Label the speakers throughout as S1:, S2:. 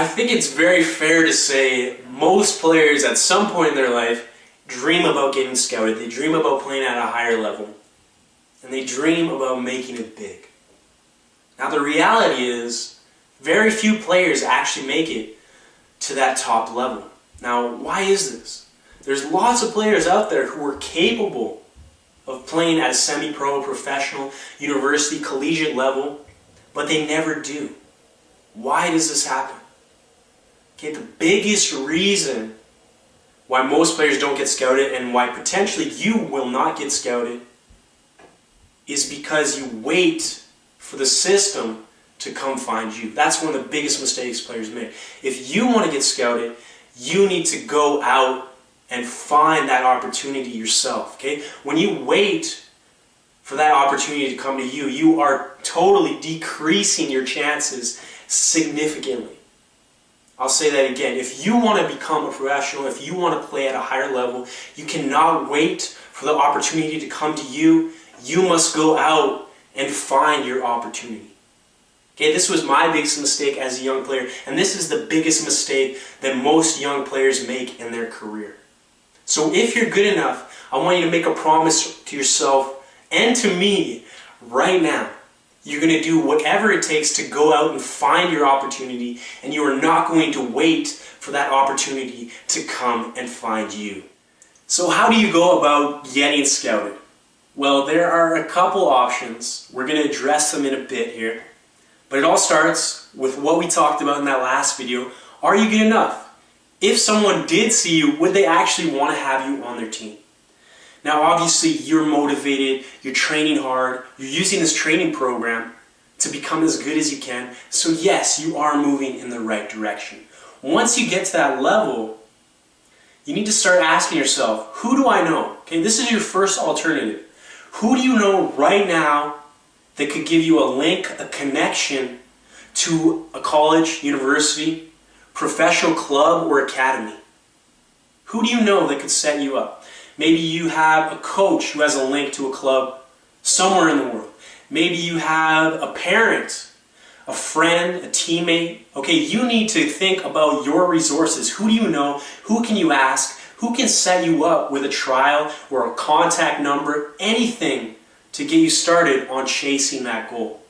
S1: I think it's very fair to say most players at some point in their life dream about getting scouted. They dream about playing at a higher level. And they dream about making it big. Now the reality is, very few players actually make it to that top level. Now, why is this? There's lots of players out there who are capable of playing at a semi-pro, professional, university, collegiate level, but they never do. Why does this happen? Okay, the biggest reason why most players don't get scouted and why potentially you will not get scouted is because you wait for the system to come find you. That's one of the biggest mistakes players make. If you want to get scouted, you need to go out and find that opportunity yourself. Okay? When you wait for that opportunity to come to you, you are totally decreasing your chances significantly. I'll say that again. If you want to become a professional, if you want to play at a higher level, you cannot wait for the opportunity to come to you. You must go out and find your opportunity. Okay, this was my biggest mistake as a young player, and this is the biggest mistake that most young players make in their career. So if you're good enough, I want you to make a promise to yourself and to me right now. You're going to do whatever it takes to go out and find your opportunity, and you are not going to wait for that opportunity to come and find you. So how do you go about getting scouted? Well, there are a couple options. We're going to address them in a bit here. But it all starts with what we talked about in that last video. Are you good enough? If someone did see you, would they actually want to have you on their team? Now, obviously, you're motivated, you're training hard, you're using this training program to become as good as you can. So yes, you are moving in the right direction. Once you get to that level, you need to start asking yourself, who do I know? Okay, this is your first alternative. Who do you know right now that could give you a link, a connection to a college, university, professional club, or academy? Who do you know that could set you up? Maybe you have a coach who has a link to a club somewhere in the world. Maybe you have a parent, a friend, a teammate. Okay, you need to think about your resources. Who do you know? Who can you ask? Who can set you up with a trial or a contact number? Anything to get you started on chasing that goal.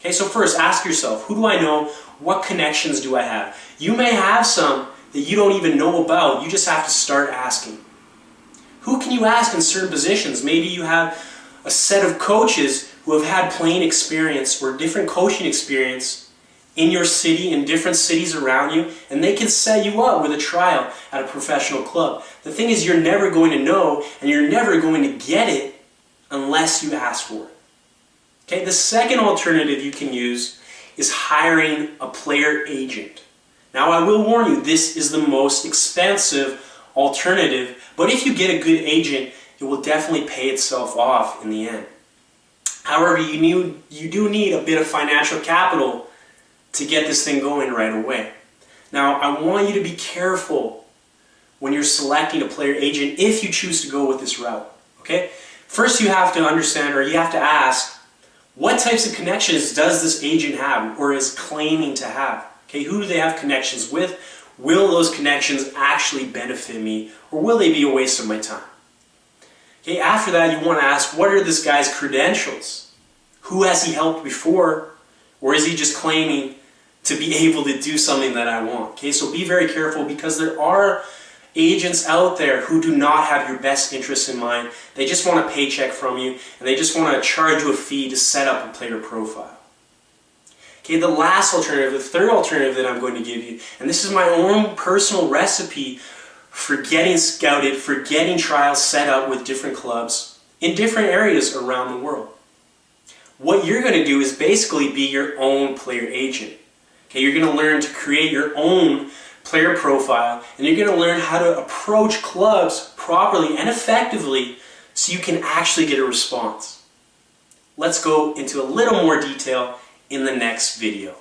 S1: Okay, so first ask yourself, who do I know? What connections do I have? You may have some that you don't even know about. You just have to start asking. Who can you ask in certain positions? Maybe you have a set of coaches who have had playing experience or different coaching experience in your city, in different cities around you, and they can set you up with a trial at a professional club. The thing is, you're never going to know, and you're never going to get it unless you ask for it. Okay, the second alternative you can use is hiring a player agent. Now, I will warn you, this is the most expensive alternative, but if you get a good agent, it will definitely pay itself off in the end. However, you do need a bit of financial capital to get this thing going right away. Now, I want you to be careful when you're selecting a player agent if you choose to go with this route. Okay? First, you have to understand, or you have to ask, what types of connections does this agent have or is claiming to have? Okay, who do they have connections with? Will those connections actually benefit me, or will they be a waste of my time? Okay, after that, you want to ask, what are this guy's credentials? Who has he helped before, or is he just claiming to be able to do something that I want? Okay, so be very careful, because there are agents out there who do not have your best interests in mind. They just want a paycheck from you, and they just want to charge you a fee to set up a player profile. Okay, the last alternative, the third alternative that I'm going to give you, and this is my own personal recipe for getting scouted, for getting trials set up with different clubs in different areas around the world. What you're going to do is basically be your own player agent. Okay, you're going to learn to create your own player profile, and you're going to learn how to approach clubs properly and effectively so you can actually get a response. Let's go into a little more detail in the next video.